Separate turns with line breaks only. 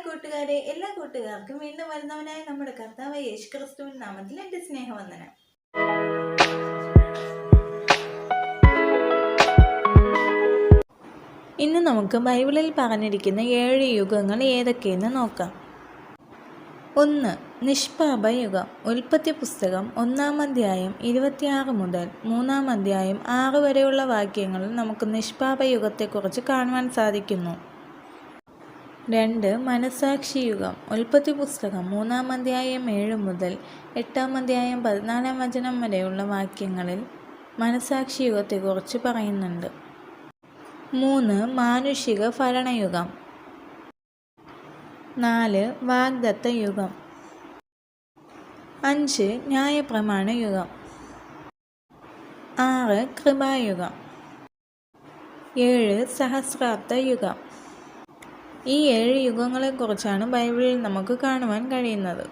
കൂട്ടുകാരെ, എല്ലാ കൂട്ടുകാർക്കും വീണ്ടും വരുന്നവനായ നമ്മുടെ കർത്താവായ യേശുക്രിസ്തുവിന്റെ നാമത്തിൽ എൻ്റെ സ്നേഹവന്ദനം. ഇന്ന് നമുക്ക് ബൈബിളിൽ പറഞ്ഞിരിക്കുന്ന 7 യുഗങ്ങൾ ഏതൊക്കെയെന്ന് നോക്കാം. 1. നിഷ്പാപ യുഗം. ഉൽപ്പത്തി പുസ്തകം 1-ാം അധ്യായം 26 മുതൽ 3-ാം അധ്യായം 6 വരെയുള്ള വാക്യങ്ങളിൽ നമുക്ക് നിഷ്പാപ യുഗത്തെക്കുറിച്ച് കാണുവാൻ സാധിക്കുന്നു. 2. മനസാക്ഷി യുഗം. ഉൽപ്പത്തി പുസ്തകം 3-ാം അധ്യായം 7 മുതൽ 8-ാം അധ്യായം 14-ാം വചനം വരെയുള്ള വാക്യങ്ങളിൽ മനസാക്ഷി യുഗത്തെക്കുറിച്ച് പറയുന്നുണ്ട്. 3. മാനുഷിക ഭരണയുഗം. 4. വാഗ്ദത്ത യുഗം. 5. ന്യായപ്രമാണ യുഗം. 6. കൃപായുഗം. 7. സഹസ്രാബ്ദ യുഗം. ഈ 7 യുഗങ്ങളെക്കുറിച്ചാണ് ബൈബിളിൽ നമുക്ക് കാണുവാൻ കഴിയുന്നത്.